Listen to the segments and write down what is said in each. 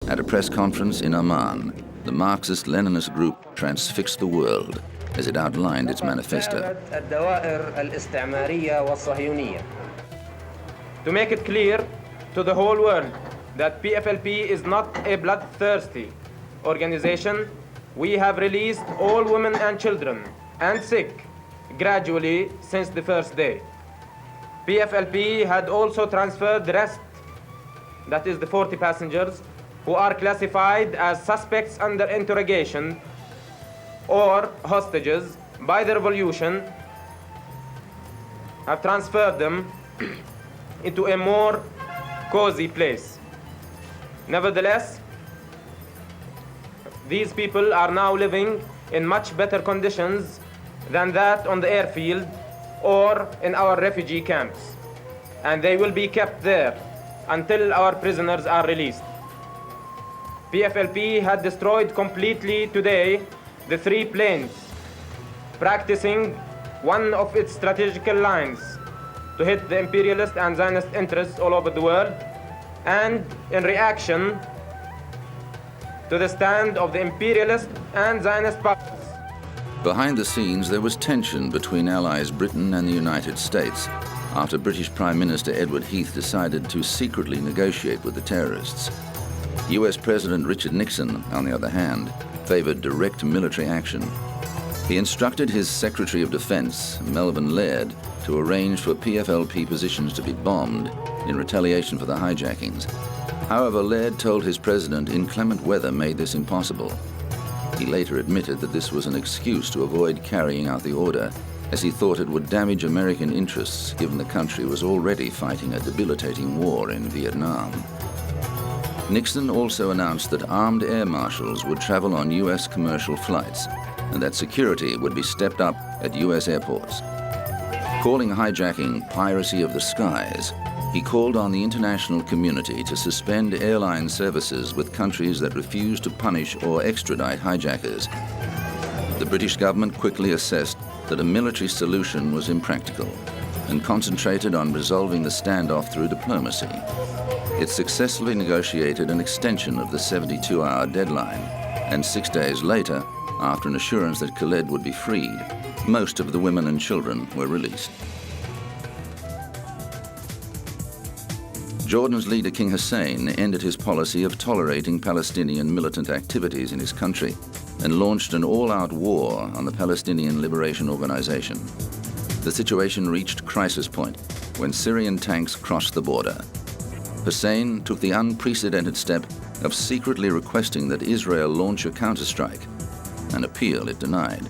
At a press conference in Amman, the Marxist-Leninist group transfixed the world as it outlined its manifesto. To make it clear to the whole world that PFLP is not a bloodthirsty organization, we have released all women and children and sick gradually since the first day. PFLP had also transferred the rest, that is the 40 passengers, who are classified as suspects under interrogation or hostages by the revolution, have transferred them into a more cozy place. Nevertheless, these people are now living in much better conditions than that on the airfield or in our refugee camps, and they will be kept there until our prisoners are released. PFLP had destroyed completely today the 3 planes, practicing one of its strategical lines to hit the imperialist and Zionist interests all over the world, and in reaction to the stand of the imperialist and Zionist powers. Behind the scenes, there was tension between allies Britain and the United States after British Prime Minister Edward Heath decided to secretly negotiate with the terrorists. US President Richard Nixon, on the other hand, favored direct military action. He instructed his Secretary of Defense, Melvin Laird, to arrange for PFLP positions to be bombed in retaliation for the hijackings. However, Laird told his president inclement weather made this impossible. He later admitted that this was an excuse to avoid carrying out the order, as he thought it would damage American interests given the country was already fighting a debilitating war in Vietnam. Nixon also announced that armed air marshals would travel on US commercial flights and that security would be stepped up at US airports. Calling hijacking piracy of the skies, he called on the international community to suspend airline services with countries that refused to punish or extradite hijackers. The British government quickly assessed that a military solution was impractical and concentrated on resolving the standoff through diplomacy. It successfully negotiated an extension of the 72-hour deadline, and 6 days later, after an assurance that Khaled would be freed, most of the women and children were released. Jordan's leader, King Hussein, ended his policy of tolerating Palestinian militant activities in his country and launched an all-out war on the Palestinian Liberation Organization. The situation reached crisis point when Syrian tanks crossed the border. Hussein took the unprecedented step of secretly requesting that Israel launch a counterstrike, an appeal it denied.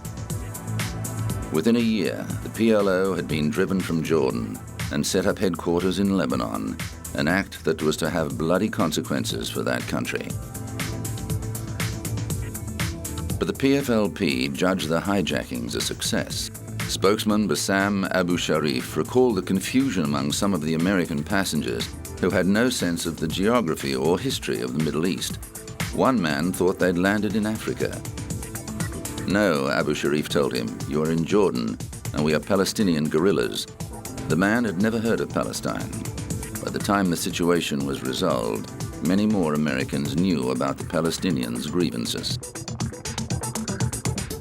Within a year, the PLO had been driven from Jordan and set up headquarters in Lebanon, an act that was to have bloody consequences for that country. But the PFLP judged the hijackings a success. Spokesman Bassam Abu Sharif recalled the confusion among some of the American passengers who had no sense of the geography or history of the Middle East. One man thought they'd landed in Africa. No, Abu Sharif told him, you are in Jordan and we are Palestinian guerrillas. The man had never heard of Palestine. By the time the situation was resolved, many more Americans knew about the Palestinians' grievances.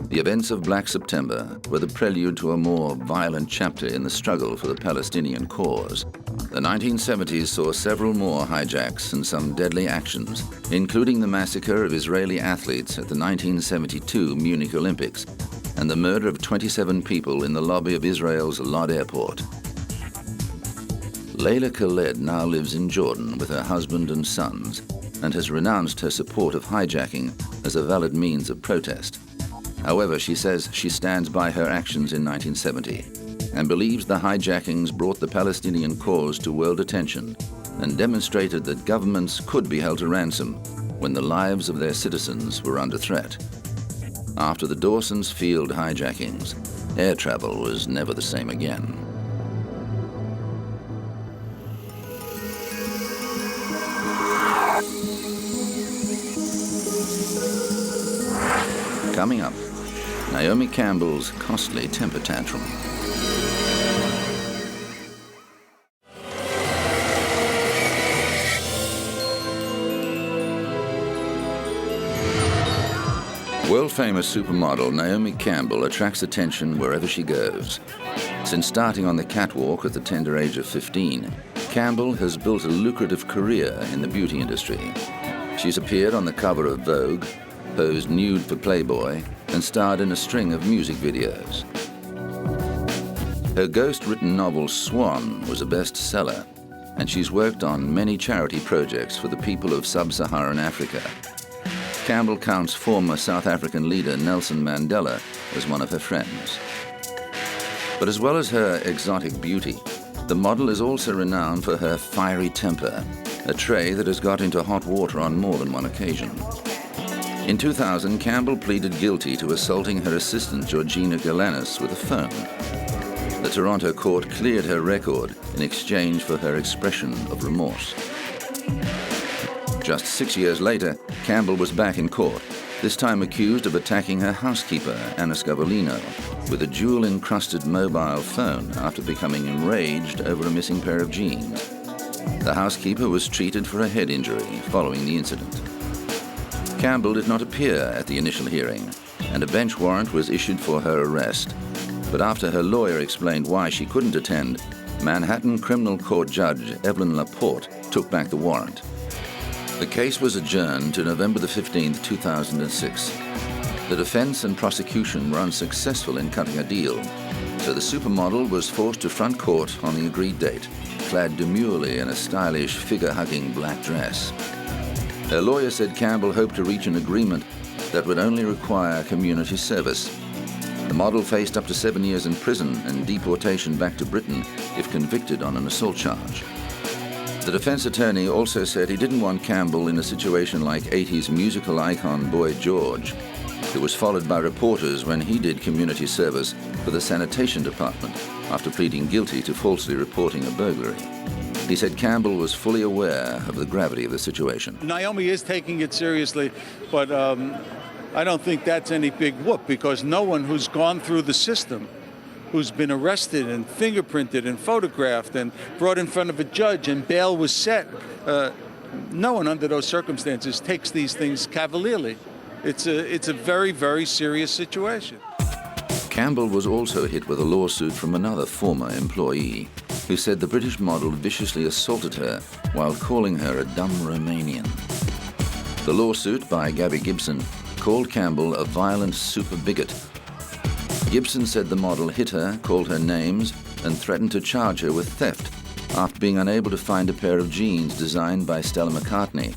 The events of Black September were the prelude to a more violent chapter in the struggle for the Palestinian cause. The 1970s saw several more hijacks and some deadly actions, including the massacre of Israeli athletes at the 1972 Munich Olympics and the murder of 27 people in the lobby of Israel's Lod Airport. Layla Khaled now lives in Jordan with her husband and sons and has renounced her support of hijacking as a valid means of protest. However, she says she stands by her actions in 1970 and believes the hijackings brought the Palestinian cause to world attention and demonstrated that governments could be held to ransom when the lives of their citizens were under threat. After the Dawson's Field hijackings, air travel was never the same again. Coming up, Naomi Campbell's costly temper tantrum. World-famous supermodel Naomi Campbell attracts attention wherever she goes. Since starting on the catwalk at the tender age of 15, Campbell has built a lucrative career in the beauty industry. She's appeared on the cover of Vogue, posed nude for Playboy, and starred in a string of music videos. Her ghost-written novel Swan was a bestseller, and she's worked on many charity projects for the people of sub-Saharan Africa. Campbell counts former South African leader Nelson Mandela as one of her friends. But as well as her exotic beauty, the model is also renowned for her fiery temper, a trait that has got into hot water on more than one occasion. In 2000, Campbell pleaded guilty to assaulting her assistant Georgina Galanis with a phone. The Toronto court cleared her record in exchange for her expression of remorse. Just 6 years later, Campbell was back in court, this time accused of attacking her housekeeper, Anna Scavolino, with a jewel-encrusted mobile phone after becoming enraged over a missing pair of jeans. The housekeeper was treated for a head injury following the incident. Campbell did not appear at the initial hearing, and a bench warrant was issued for her arrest. But after her lawyer explained why she couldn't attend, Manhattan Criminal Court Judge Evelyn Laporte took back the warrant. The case was adjourned to November 15, 2006. The defense and prosecution were unsuccessful in cutting a deal, so the supermodel was forced to front court on the agreed date, clad demurely in a stylish, figure-hugging black dress. Her lawyer said Campbell hoped to reach an agreement that would only require community service. The model faced up to 7 years in prison and deportation back to Britain if convicted on an assault charge. The defense attorney also said he didn't want Campbell in a situation like 80s musical icon Boy George, who was followed by reporters when he did community service for the sanitation department after pleading guilty to falsely reporting a burglary. He said Campbell was fully aware of the gravity of the situation. Naomi is taking it seriously, but I don't think that's any big whoop, because no one who's gone through the system, who's been arrested and fingerprinted and photographed and brought in front of a judge and bail was set, no one under those circumstances takes these things cavalierly. It's a very, very serious situation. Campbell was also hit with a lawsuit from another former employee who said the British model viciously assaulted her while calling her a dumb Romanian. The lawsuit by Gabby Gibson called Campbell a violent super bigot. Gibson said the model hit her, called her names, and threatened to charge her with theft after being unable to find a pair of jeans designed by Stella McCartney.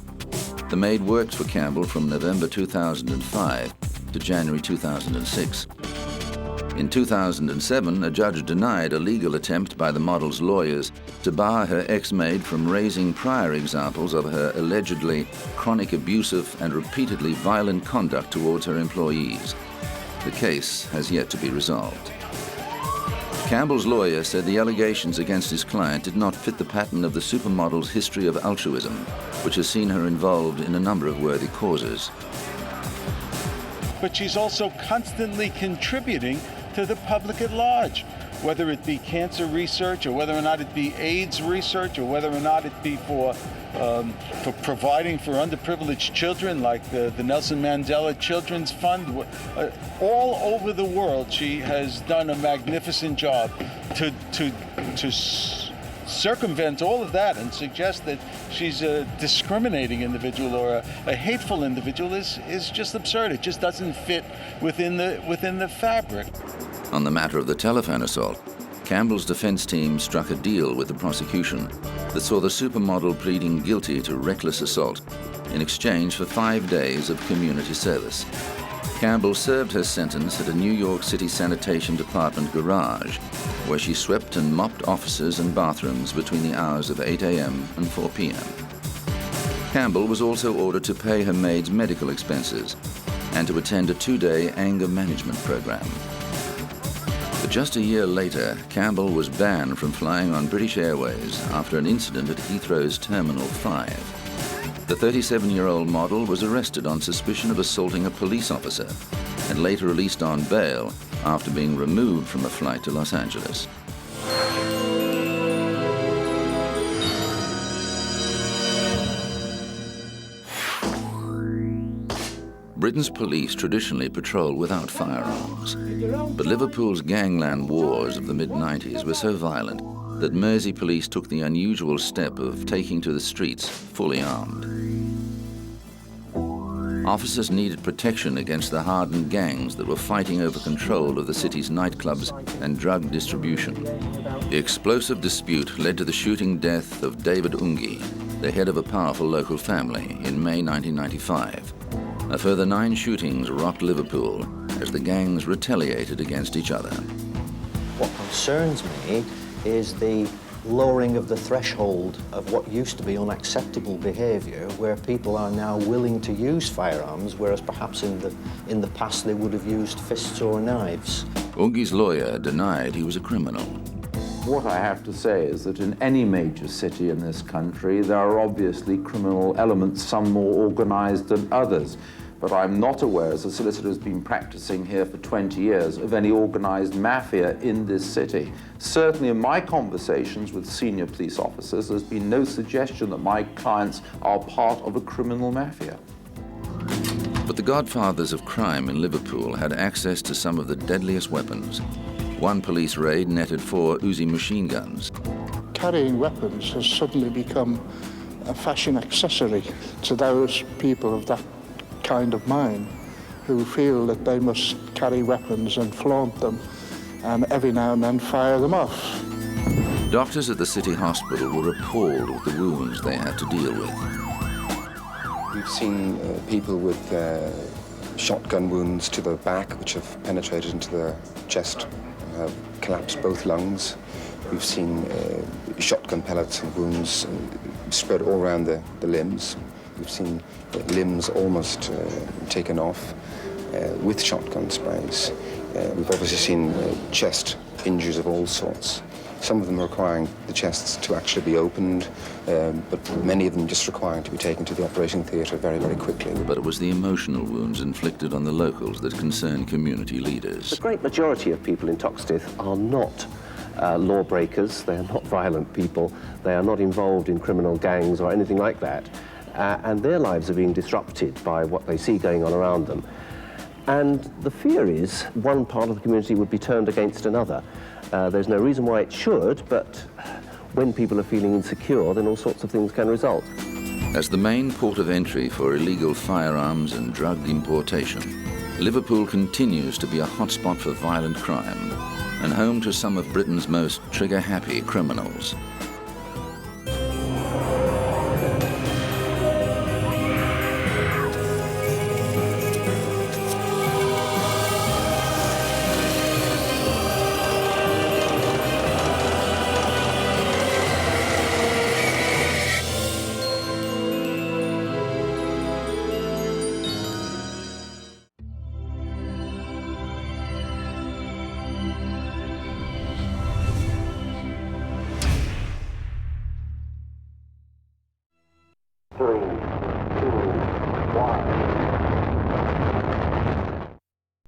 The maid worked for Campbell from November 2005 to January 2006. In 2007, a judge denied a legal attempt by the model's lawyers to bar her ex-maid from raising prior examples of her allegedly chronic abusive and repeatedly violent conduct towards her employees. The case has yet to be resolved. Campbell's lawyer said the allegations against his client did not fit the pattern of the supermodel's history of altruism, which has seen her involved in a number of worthy causes. But she's also constantly contributing to the public at large, whether it be cancer research or whether or not it be AIDS research or whether or not it be for providing for underprivileged children like the Nelson Mandela Children's Fund. All over the world, she has done a magnificent job to circumvent all of that and suggest that she's a discriminating individual or a hateful individual is just absurd. It just doesn't fit within the fabric. On the matter of the telephone assault, Campbell's defense team struck a deal with the prosecution that saw the supermodel pleading guilty to reckless assault in exchange for 5 days of community service. Campbell served her sentence at a New York City Sanitation Department garage, where she swept and mopped offices and bathrooms between the hours of 8 a.m. and 4 p.m. Campbell was also ordered to pay her maid's medical expenses and to attend a 2-day anger management program. But just a year later, Campbell was banned from flying on British Airways after an incident at Heathrow's Terminal 5. The 37-year-old model was arrested on suspicion of assaulting a police officer and later released on bail after being removed from a flight to Los Angeles. Britain's police traditionally patrol without firearms, but Liverpool's gangland wars of the mid-90s were so violent that Mersey police took the unusual step of taking to the streets fully armed. Officers needed protection against the hardened gangs that were fighting over control of the city's nightclubs and drug distribution. The explosive dispute led to the shooting death of David Ungi, the head of a powerful local family, in May 1995. A further 9 shootings rocked Liverpool as the gangs retaliated against each other. What concerns me is the lowering of the threshold of what used to be unacceptable behaviour, where people are now willing to use firearms, whereas perhaps in the past they would have used fists or knives. Ungi's lawyer denied he was a criminal. What I have to say is that in any major city in this country, there are obviously criminal elements, some more organised than others. But I'm not aware, as a solicitor who's been practicing here for 20 years, of any organised mafia in this city. Certainly in my conversations with senior police officers, there's been no suggestion that my clients are part of a criminal mafia. But the godfathers of crime in Liverpool had access to some of the deadliest weapons. One police raid netted 4 Uzi machine guns. Carrying weapons has suddenly become a fashion accessory to those people of that kind of mind who feel that they must carry weapons and flaunt them and every now and then fire them off. Doctors at the city hospital were appalled with the wounds they had to deal with. We've seen people with shotgun wounds to the back which have penetrated into the chest and have collapsed both lungs. We've seen shotgun pellets and wounds spread all around the limbs. We've seen limbs almost taken off with shotgun sprays. We've obviously seen chest injuries of all sorts. Some of them requiring the chests to actually be opened, but many of them just requiring to be taken to the operating theatre very, very quickly. But it was the emotional wounds inflicted on the locals that concerned community leaders. The great majority of people in Toxteth are not lawbreakers, they are not violent people, they are not involved in criminal gangs or anything like that. And their lives are being disrupted by what they see going on around them. And the fear is one part of the community would be turned against another. There's no reason why it should, but when people are feeling insecure, then all sorts of things can result. As the main port of entry for illegal firearms and drug importation, Liverpool continues to be a hotspot for violent crime and home to some of Britain's most trigger-happy criminals.